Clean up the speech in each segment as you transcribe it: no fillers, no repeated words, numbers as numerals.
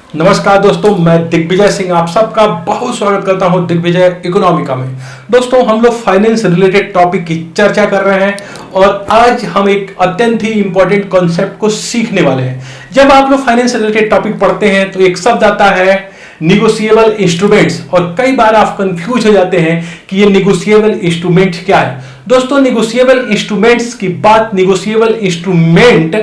नमस्कार दोस्तों, मैं दिग्विजय सिंह आप सबका बहुत स्वागत करता हूं दिग्विजय इकोनॉमिका में। दोस्तों, हम लोग फाइनेंस रिलेटेड टॉपिक की चर्चा कर रहे हैं और आज हम एक अत्यंत ही इंपॉर्टेंट कॉन्सेप्ट को सीखने वाले हैं। जब आप लोग फाइनेंस रिलेटेड टॉपिक पढ़ते हैं तो एक शब्द आता है निगोशिएबल इंस्ट्रूमेंट्स, और कई बार आप कंफ्यूज हो जाते हैं कि ये निगोशिएबल इंस्ट्रूमेंट क्या है। दोस्तों, निगोशिएबल इंस्ट्रूमेंट्स की बात निगोशिएबल इंस्ट्रूमेंट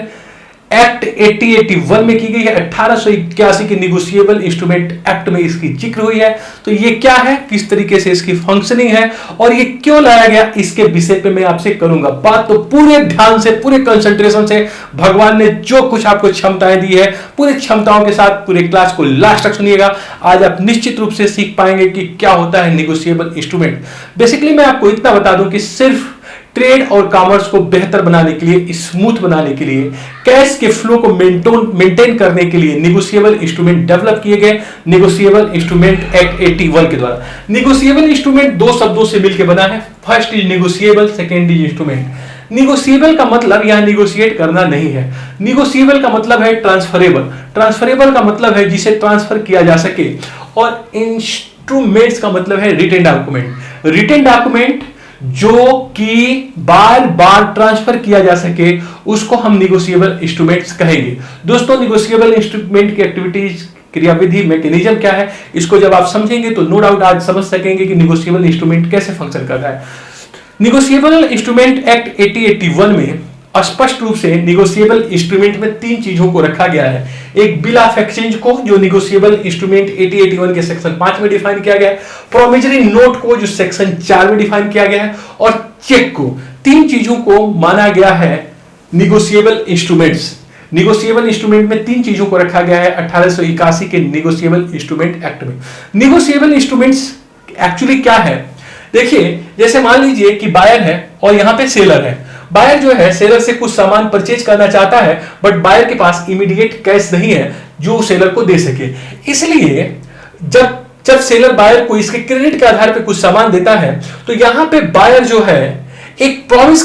एक्ट 1881 में की गई है। 1881 के निगोशिएबल इंस्ट्रूमेंट एक्ट में इसकी जिक्र हुई है। तो ये क्या है, किस तरीके से इसकी फंक्शनिंग है और ये क्यों लाया गया, इसके विषय पे मैं आपसे करूंगा बात। तो पूरे ध्यान से, पूरे कंसंट्रेशन से, भगवान ने जो कुछ आपको क्षमताएं दी है पूरी क्षमताओं के साथ पूरे क्लास को लास्ट तक सुनिएगा। आज आप निश्चित रूप से सीख पाएंगे कि क्या होता है निगोशिएबल इंस्ट्रूमेंट। बेसिकली मैं आपको इतना बता दूं कि सिर्फ ट्रेड और कॉमर्स को बेहतर बनाने के लिए, स्मूथ बनाने के लिए, कैश के फ्लो को मेंटेन करने के लिए निगोशिएबल इंस्ट्रूमेंट डेवलप किए गए निगोशिएबल इंस्ट्रूमेंट एक्ट 81 के द्वारा। निगोशिएबल इंस्ट्रूमेंट दो शब्दों से मिलकर बना है। First is negotiable, second is instrument. Negotiable का मतलब यहां निगोशिएट करना नहीं है। निगोशिएबल का मतलब है ट्रांसफरेबल। ट्रांसफरेबल का मतलब है जिसे ट्रांसफर किया जा सके, और इंस्ट्रूमेंट्स का मतलब है रिटेन डॉक्यूमेंट। रिटेन डॉक्यूमेंट जो कि बार बार ट्रांसफर किया जा सके उसको हम निगोशिएबल इंस्ट्रूमेंट्स कहेंगे। दोस्तों, निगोशिएबल इंस्ट्रूमेंट की एक्टिविटीज, क्रियाविधि, मैकेनिज्म क्या है, इसको जब आप समझेंगे तो नो डाउट आज समझ सकेंगे कि निगोशिएबल इंस्ट्रूमेंट कैसे फंक्शन करता है। निगोशिएबल इंस्ट्रूमेंट एक्ट 1881 में स्पष्ट रूप से निगोशिएबल इंस्ट्रूमेंट में तीन चीजों को रखा गया है। एक बिल ऑफ एक्सचेंज को, जो निगोशिएबल इंस्ट्रूमेंट 1881 के सेक्शन 5 में डिफाइन किया गया है, प्रोमिसरी नोट को जो सेक्शन 4 में डिफाइन किया गया है, और चेक को। तीन चीजों को माना गया है निगोशिएबल इंस्ट्रूमेंट्स। निगोशिएबल इंस्ट्रूमेंट में तीन चीजों को रखा गया है 1881 के निगोशिएबल इंस्ट्रूमेंट एक्ट में। निगोशिएबल इंस्ट्रूमेंट्स एक्चुअली क्या है, देखिए, जैसे मान लीजिए कि बायर है और यहां पे सेलर है। बायर जो है सेलर से कुछ सामान परचेज करना चाहता है, बट बायर के पास इमीडिएट कैश नहीं है जो सेलर को दे सके। इसलिए जब सेलर बायर को इसके क्रेडिट के आधार पे कुछ सामान देता है तो यहां पे बायर जो है एक प्रॉमिस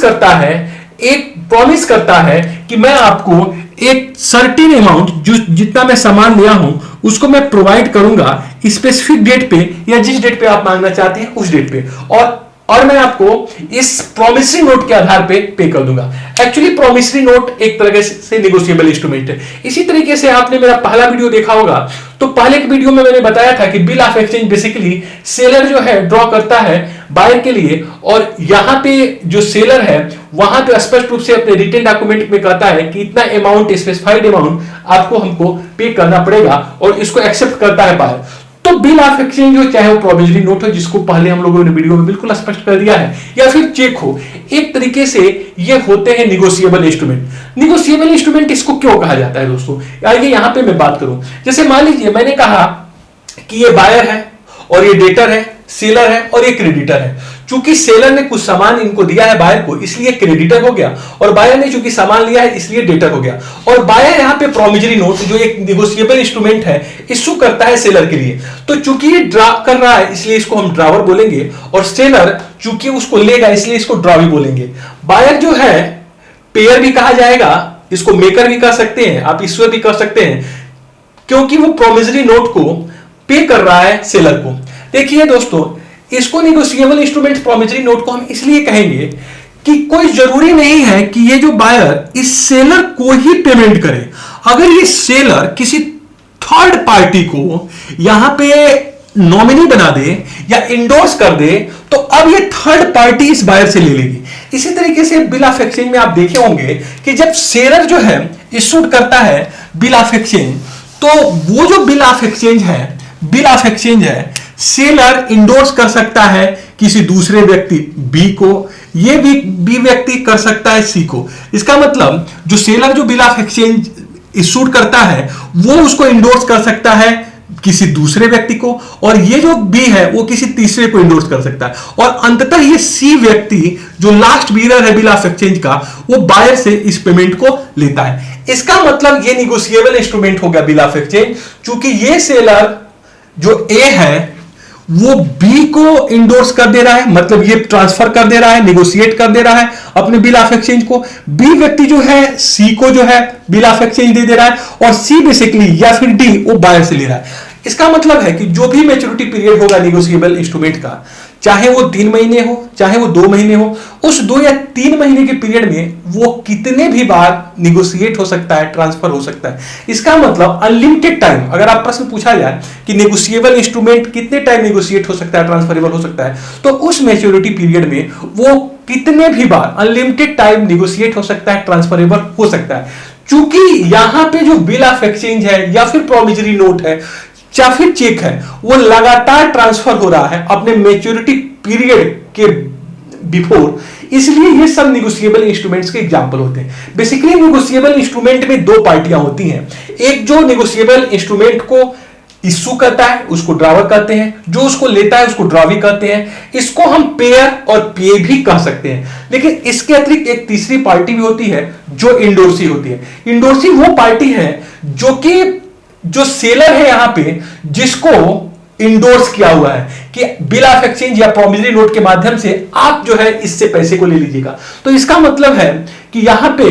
करता है कि मैं आपको एक सर्टेन अमाउंट, जो जितना मैं सामान लिया हूं उसको मैं प्रोवाइड करूंगा स्पेसिफिक डेट पे, या जिस डेट पे आप मांगना चाहते हैं उस डेट पे, और मैं आपको इस प्रोमिसरी नोट के आधार पे कर दूंगा। एक्चुअली प्रोमिसरी नोट एक तरह से निगोशिएबल इंस्ट्रूमेंट है। इसी तरीके से आपने मेरा पहला वीडियो देखा होगा, तो पहले के वीडियो में मैंने बताया था कि bill of exchange basically seller जो है ड्रॉ करता है बायर के लिए, और यहां पे जो सेलर है वहां पे स्पष्ट रूप से अपने रिटेन डॉक्यूमेंट में कहता है कि इतना अमाउंट, स्पेसिफाइड अमाउंट हमको पे करना पड़ेगा, और इसको एक्सेप्ट करता है बायर। तो बिल ऑफ एक्सचेंज हो, चाहे वो प्रोविजनरी नोट हो, जिसको पहले हम लोगों ने वीडियो में बिल्कुल स्पष्ट कर दिया है, या फिर चेक हो, एक तरीके से ये होते हैं निगोशिएबल इंस्ट्रूमेंट। निगोशिएबल इंस्ट्रूमेंट इसको क्यों कहा जाता है दोस्तों, आइए यहां पे मैं बात करूं। जैसे मान लीजिए मैंने कहा कि ये बायर है और ये डेटर है, सेलर है और ये क्रेडिटर है। चूंकि सेलर ने कुछ सामान इनको दिया है बायर को, इसलिए क्रेडिटर हो गया, और बायर ने चूंकि सामान लिया है इसलिए डेटर हो गया। और बायर यहां पे प्रोमिसरी नोट, जो एक निगोशिएबल इंस्ट्रूमेंट है, इश्यू करता है सेलर के लिए। तो चूंकि ये ड्रा कर रहा है इसलिए इसको हम ड्रावर बोलेंगे, और सेलर चूंकि उसको लेगा इसलिए इसको ड्रा भी बोलेंगे। बायर जो है पेयर भी कहा जाएगा, इसको मेकर भी कह सकते हैं, आप इश्यूअर भी कह सकते हैं, क्योंकि वो प्रोमिसरी नोट को पे कर रहा है सेलर को। देखिए दोस्तों, इसको निगोशिएबल इंस्ट्रूमेंट प्रोमिसरी नोट को हम इसलिए कहेंगे कि कोई जरूरी नहीं है कि ये जो बायर इस सेलर को ही पेमेंट करे। अगर ये सेलर किसी थर्ड पार्टी को यहां पे नॉमिनी बना दे या इंडोर्स कर दे, तो अब ये थर्ड पार्टी इस बायर से ले लेगी। इसी तरीके से बिल ऑफ एक्सचेंज में आप देखे होंगे कि जब सेलर जो है इशूड करता है बिल ऑफ एक्सचेंज, तो वो जो बिल ऑफ एक्सचेंज है सेलर इंडोर्स कर सकता है किसी दूसरे व्यक्ति बी को, ये भी बी व्यक्ति कर सकता है सी को। इसका मतलब जो सेलर जो बिल ऑफ एक्सचेंज इशूड करता है वो उसको इंडोर्स कर सकता है किसी दूसरे व्यक्ति को, और ये जो बी है वो किसी तीसरे को इंडोर्स कर सकता है, और अंततः ये सी व्यक्ति जो लास्ट बीरर है बिल ऑफ एक्सचेंज का, वो बायर से इस पेमेंट को लेता है। इसका मतलब ये निगोशिएबल इंस्ट्रूमेंट हो गया बिल ऑफ एक्सचेंज। चूंकि ये सेलर जो ए है वो बी को इंडोर्स कर दे रहा है, मतलब ये ट्रांसफर कर दे रहा है, निगोशिएट कर दे रहा है अपने बिल ऑफ एक्सचेंज को। बी व्यक्ति जो है सी को जो है बिल ऑफ एक्सचेंज दे रहा है, और सी बेसिकली या फिर डी वो बायर से ले रहा है। इसका मतलब है कि जो भी मैच्योरिटी पीरियड होगा निगोशिएबल इंस्ट्रूमेंट का, चाहे वो 3 महीने हो चाहे वो 2 महीने हो, उस 2 या 3 महीने के पीरियड में वो कितने भी बार निगोशिएट हो सकता है, ट्रांसफर हो सकता है। इसका मतलब अनलिमिटेड टाइम। अगर आप प्रश्न पूछा जाए कि निगोशिएबल इंस्ट्रूमेंट कितने टाइम निगोशिएट हो सकता है, ट्रांसफरेबल हो सकता है, तो उस मैच्योरिटी पीरियड में वो कितने भी बार अनलिमिटेड टाइम निगोशिएट हो सकता है, ट्रांसफरेबल हो सकता है। चूंकि यहां पे जो बिल ऑफ एक्सचेंज है या फिर प्रोमिजरी नोट है या फिर चेक है, वो लगातार ट्रांसफर हो रहा है अपने मैच्योरिटी पीरियड के बिफोर, इसलिए ये सब निगोशिएबल इंस्ट्रूमेंट्स के एग्जांपल होते हैं। बेसिकली निगोशिएबल इंस्ट्रूमेंट में 2 पार्टियां होती हैं। एक जो निगोशिएबल इंस्ट्रूमेंट को इश्यू करता है उसको ड्रावर कहते हैं, जो उसको लेता है उसको ड्रॉवी कहते हैं। इसको हम पेयर और पे भी कह सकते हैं। लेकिन इसके अतिरिक्त एक तीसरी पार्टी भी होती है जो इंडोर्सी होती है। इंडोर्सी वो पार्टी है जो सेलर है यहां पे, जिसको इंडोर्स किया हुआ है कि बिल ऑफ एक्सचेंज या प्रोमिसरी नोट के माध्यम से आप जो है इससे पैसे को ले लीजिएगा। तो इसका मतलब है कि यहां पे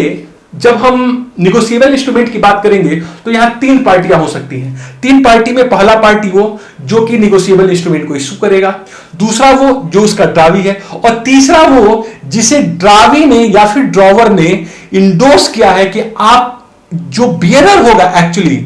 जब हम निगोशिएबल इंस्ट्रूमेंट की बात करेंगे तो यहां 3 पार्टियां हो सकती हैं। 3 पार्टी में पहला पार्टी वो जो कि निगोशिएबल इंस्ट्रूमेंट को इश्यू करेगा, दूसरा वो जो उसका ड्रावी है, और तीसरा वो जिसे ड्रावी ने या फिर ड्रॉवर ने इंडोर्स किया है कि आप जो बियरर होगा, एक्चुअली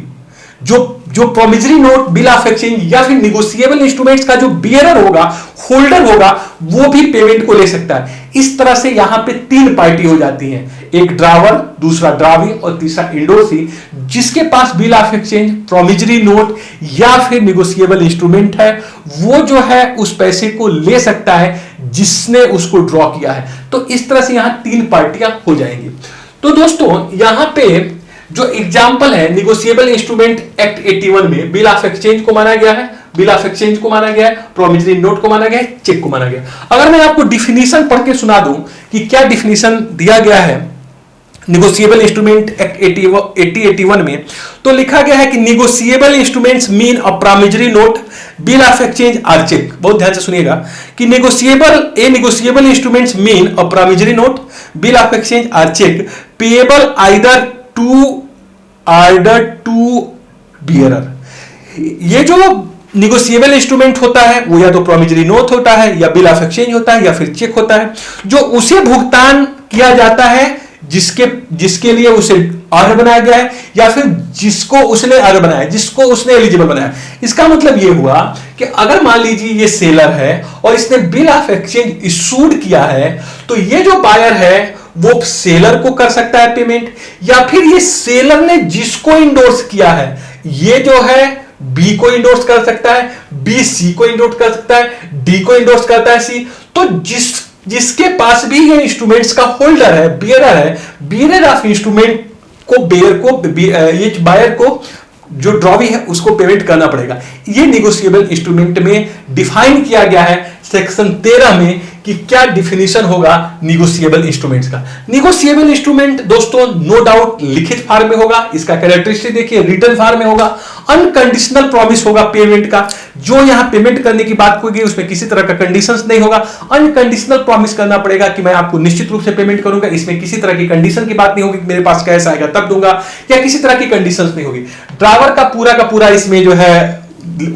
जो promissory note, bill of exchange या फिर निगोशिएबल इंस्ट्रूमेंट्स का जो बियरर होगा, होल्डर होगा, वो भी पेमेंट को ले सकता है। इस तरह से यहां पे 3 पार्टी हो जाती हैं, एक ड्रावर, दूसरा ड्रावी और तीसरा इंडोर्सी, जिसके पास bill of exchange, promissory note या फिर निगोशिएबल इंस्ट्रूमेंट है, वो जो है उस पैसे को ले सकता है जिसने उसको ड्रॉ किया है। तो इस तरह से यहां 3 पार्टियां हो जाएंगी। तो दोस्तों यहां पे जो एग्जाम्पल है निगोशिएबल इंस्ट्रूमेंट एक्ट 81 में बिल ऑफ एक्सचेंज को माना गया है, बिल ऑफ एक्सचेंज को माना गया है, प्रोमिसरी नोट को माना गया है, चेक को माना गया। अगर मैं आपको डिफिनीशन पढ़ के सुना दूं कि क्या डिफिनीशन दिया गया है निगोशिएबल इंस्ट्रूमेंट एक्ट 81 में, तो लिखा गया है कि negotiable instruments mean a promissory note, bill of exchange और चेक। बहुत ध्यान से सुनिएगा कि negotiable instruments mean a promissory note, bill of exchange और cheque payable either to bearer. ये जो निगोशिएबल इंस्ट्रूमेंट होता है वो या तो प्रोमिसरी नोट होता है या बिल ऑफ एक्सचेंज होता है या फिर चेक होता है, जो उसे भुगतान किया जाता है जिसके लिए उसे अर्ह बनाया गया है या फिर जिसको उसने अर्ह बनाया, जिसको उसने एलिजिबल बनाया। इसका मतलब ये हुआ कि अगर मान लीजिए ये सेलर है और इसने बिल ऑफ एक्सचेंज इशूड किया है, तो ये जो बायर है वो सेलर को कर सकता है पेमेंट, या फिर ये सेलर ने जिसको इंडोर्स किया है, ये जो है बी को इंडोर्स कर सकता है, बी सी को इंडोर्स कर सकता है, डी को इंडोर्स करता है सी। तो जिसके पास भी ये इंस्ट्रूमेंट्स का होल्डर है, बियरर ऑफ इंस्ट्रूमेंट को ये बायर को जो ड्रॉवी है उसको पेमेंट करना पड़ेगा। ये निगोशिएबल इंस्ट्रूमेंट में डिफाइन किया गया है सेक्शन 13 में कि क्या डिफिनीशन होगा निगोशिएबल इंस्ट्रूमेंट्स का। निगोशिएबल इंस्ट्रूमेंट दोस्तों नो डाउट लिखित फॉर्म में होगा, इसका कैरेक्टरिस्टिक देखिए रिटन फॉर्म में होगा, अनकंडीशनल प्रॉमिस होगा पेमेंट का। जो यहां पेमेंट करने की बात होगी उसमें किसी तरह का कंडीशंस नहीं होगा, अनकंडीशनल प्रॉमिस करना पड़ेगा कि मैं आपको निश्चित रूप से पेमेंट करूंगा। इसमें किसी तरह की कंडीशन की बात नहीं होगी, मेरे पास कैश आएगा तब दूंगा, या किसी तरह की कंडीशंस नहीं होगी। ड्रावर का पूरा इसमें जो है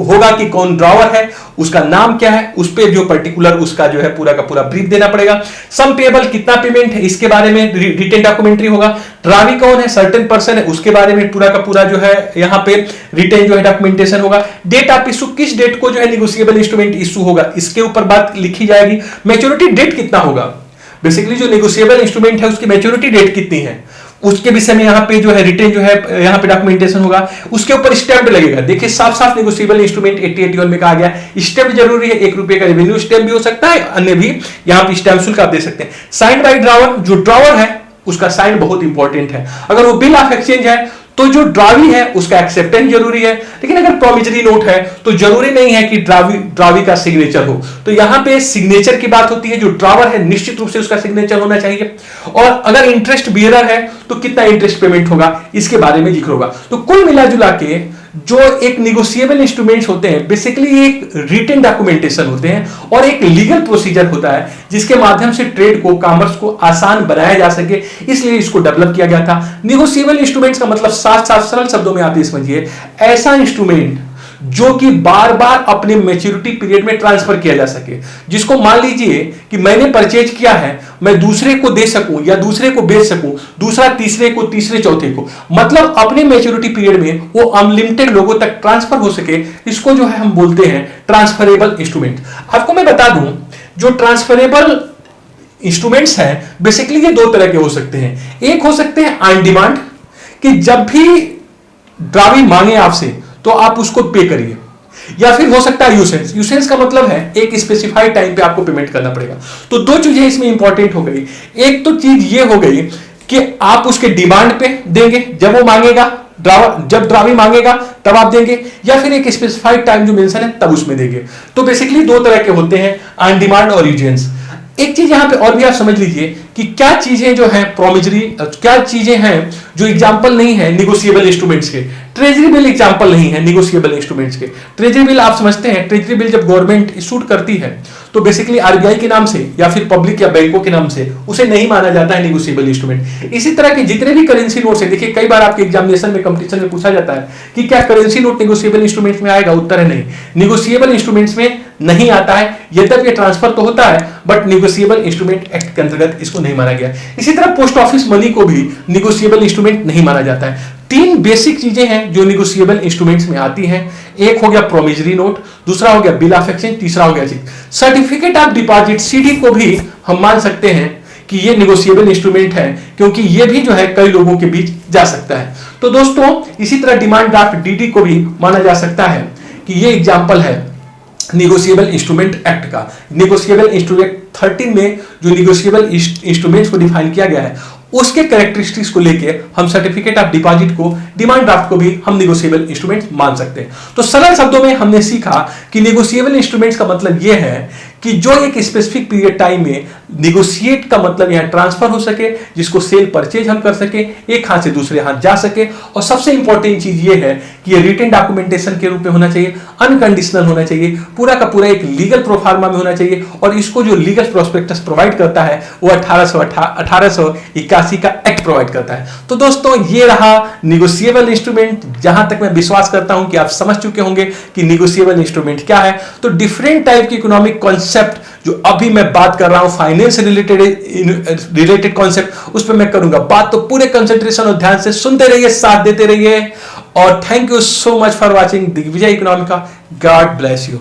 होगा कि कौन ड्रॉवर है, उसका नाम क्या है, उस पे जो पर्टिकुलर उसका जो है पूरा का पूरा ब्रीफ देना पड़ेगा। सम पेएबल कितना पेमेंट है इसके बारे में रिटेन डॉक्यूमेंट्री होगा। ड्रावी कौन है, सर्टेन पर्सन है, उसके बारे में पूरा का पूरा जो है यहां पे रिटेन जो है डॉक्यूमेंटेशन होगा। डेट ऑफ इशू, किस डेट को जो है निगोशिएबल इंस्ट्रूमेंट इशू होगा, इसके ऊपर बात लिखी जाएगी। मैच्योरिटी डेट कितना होगा, बेसिकली जो निगोशिएबल इंस्ट्रूमेंट है उसकी मैच्योरिटी डेट कितनी है, उसके विषय में यहां पे जो है रिटेन जो है यहां पे डॉक्यूमेंटेशन होगा। उसके ऊपर स्टैम्प लगेगा। देखिए साफ साफ निगोशिएबल इंस्ट्रूमेंट 8081 में कहा गया स्टैम्प जरूरी है। 1 रुपए का रेवेन्यू स्टैम्प भी हो सकता है, अन्य भी यहां पे स्टैम्प शुल्क आप दे सकते हैं। साइंड बाय ड्रावर, जो ड्रावर है उसका साइन बहुत इंपॉर्टेंट है। अगर वो बिल ऑफ एक्सचेंज है तो जो ड्रावी है उसका एक्सेप्टेंस जरूरी है। लेकिन अगर प्रोमिसरी नोट है तो जरूरी नहीं है कि ड्रावी का सिग्नेचर हो। तो यहां पे सिग्नेचर की बात होती है। जो ड्रावर है निश्चित रूप से उसका सिग्नेचर होना चाहिए। और अगर इंटरेस्ट बियरर है तो कितना इंटरेस्ट पेमेंट होगा इसके बारे में जिक्र होगा। तो कुल मिला जुला के जो एक निगोशिएबल इंस्ट्रूमेंट्स होते हैं बेसिकली एक रिटन डॉक्यूमेंटेशन होते हैं और एक लीगल प्रोसीजर होता है जिसके माध्यम से ट्रेड को, कॉमर्स को आसान बनाया जा सके, इसलिए इसको डेवलप किया गया था। निगोशिएबल इंस्ट्रूमेंट्स का मतलब साफ साफ सरल शब्दों में आप ये समझिए, ऐसा इंस्ट्रूमेंट जो कि बार बार अपने मैच्योरिटी पीरियड में ट्रांसफर किया जा सके, जिसको मान लीजिए कि मैंने परचेज किया है, मैं दूसरे को दे सकूं या दूसरे को बेच सकूं, दूसरा तीसरे को, तीसरे चौथे को, मतलब अपने मैच्योरिटी पीरियड में वो अनलिमिटेड लोगों तक ट्रांसफर हो सके, इसको जो है हम बोलते हैं ट्रांसफरेबल इंस्ट्रूमेंट। आपको मैं बता दूं, जो ट्रांसफरेबल इंस्ट्रूमेंट्स हैं बेसिकली ये दो तरह के हो सकते हैं। एक हो सकते हैं ऑन डिमांड, कि जब भी ड्रावी मांगे आपसे तो आप उसको पे करिए, या फिर हो सकता है यूसेंस। यूसेंस का मतलब है एक स्पेसिफाइड टाइम पे आपको पेमेंट करना पड़ेगा। तो दो चीजें इसमें इंपॉर्टेंट हो गई। एक तो चीज ये हो गई कि आप उसके डिमांड पे देंगे, जब वो मांगेगा, जब ड्रावी मांगेगा तब आप देंगे, या फिर एक स्पेसिफाइड टाइम जो मेंशन है तब उसमें देंगे। तो बेसिकली दो तरह के होते हैं, ऑन डिमांड और यूजेंस। एक चीज यहां पे और भी आप समझ लीजिए कि क्या चीजें जो है प्रोमिजरी, क्या चीजें हैं जो एग्जांपल नहीं है निगोशिएबल इंस्ट्रूमेंट्स के। ट्रेजरी बिल एग्जांपल नहीं है निगोशिएबल इंस्ट्रूमेंट्स के। ट्रेजरी बिल आप समझते हैं, ट्रेजरी बिल जब गवर्नमेंट इशूड करती है तो बेसिकली आरबीआई के नाम से या फिर पब्लिक या बैंकों के नाम से उसे नहीं माना जाता है निगोशिएबल इंस्ट्रूमेंट। इसी तरह के जितने भी करेंसी नोट्स हैं, देखिए कई बार आपके एग्जामिनेशन में, कंपटीशन में पूछा जाता है कि क्या करेंसी नोट निगोशिएबल इंस्ट्रूमेंट्स में आएगा, उत्तर है नहीं, निगोशिएबल इंस्ट्रूमेंट्स में नहीं आता है। यद्यपि ट्रांसफर तो होता है बट निगोशिएबल इंस्ट्रूमेंट एक्ट के अंतर्गत इसको नहीं माना गया। इसी तरह पोस्ट ऑफिस मनी को भी निगोशिएबल इंस्ट्रूमेंट नहीं माना जाता है। तीन बेसिक चीजें हैं जो निगोशिएबल इंस्ट्रूमेंट्स में आती हैं। एक हो गया प्रोमिजरी नोट, दूसरा हो गया बिल ऑफ एक्सचेंज, तीसरा हो गया check. Certificate of deposit CD को भी हम मान सकते हैं कि ये निगोशिएबल इंस्ट्रूमेंट है, क्योंकि ये भी जो है कई लोगों के बीच जा सकता है। तो दोस्तों इसी तरह डिमांड ड्राफ्ट डीडी को भी माना जा सकता है कि ये एग्जाम्पल है निगोशिएबल इंस्ट्रूमेंट एक्ट का। निगोशिएबल इंस्ट्रूमेंट 13 में जो निगोशिएबल इंस्ट्रूमेंट्स को डिफाइन किया गया है उसके कैरेक्टरिस्टिक्स को लेके हम सर्टिफिकेट ऑफ डिपॉजिट को, डिमांड ड्राफ्ट को भी हम निगोशिएबल इंस्ट्रूमेंट्स मान सकते हैं। तो सरल शब्दों में हमने सीखा कि निगोशिएबल इंस्ट्रूमेंट्स का मतलब यह है कि जो एक स्पेसिफिक पीरियड टाइम में निगोशिएट का मतलब यहां ट्रांसफर हो सके, जिसको सेल परचेज हम कर सके, एक हाथ से दूसरे हाथ जा सके, और सबसे इंपॉर्टेंट चीज ये है कि ये रिटन डॉक्यूमेंटेशन के रूप में होना चाहिए, अनकंडीशनल होना चाहिए, पूरा का पूरा एक लीगल प्रोफार्मा में होना चाहिए, और इसको जो लीगल प्रोस्पेक्टस प्रोवाइड करता है वो 1881 का एक्ट प्रोवाइड करता है। तो दोस्तों ये रहा निगोशिएबल इंस्ट्रूमेंट। जहां तक मैं विश्वास करता हूं कि आप समझ चुके होंगे कि निगोशिएबल इंस्ट्रूमेंट क्या है। तो डिफरेंट टाइप की इकोनॉमिक कॉन्सेप्ट जो अभी मैं बात कर रहा हूं, फाइनेंस रिलेटेड कॉन्सेप्ट, उस पर मैं करूंगा बात। तो पूरे कंसंट्रेशन और ध्यान से सुनते रहिए, साथ देते रहिए, और thank you so much for watching Digvijay Economica. God bless you.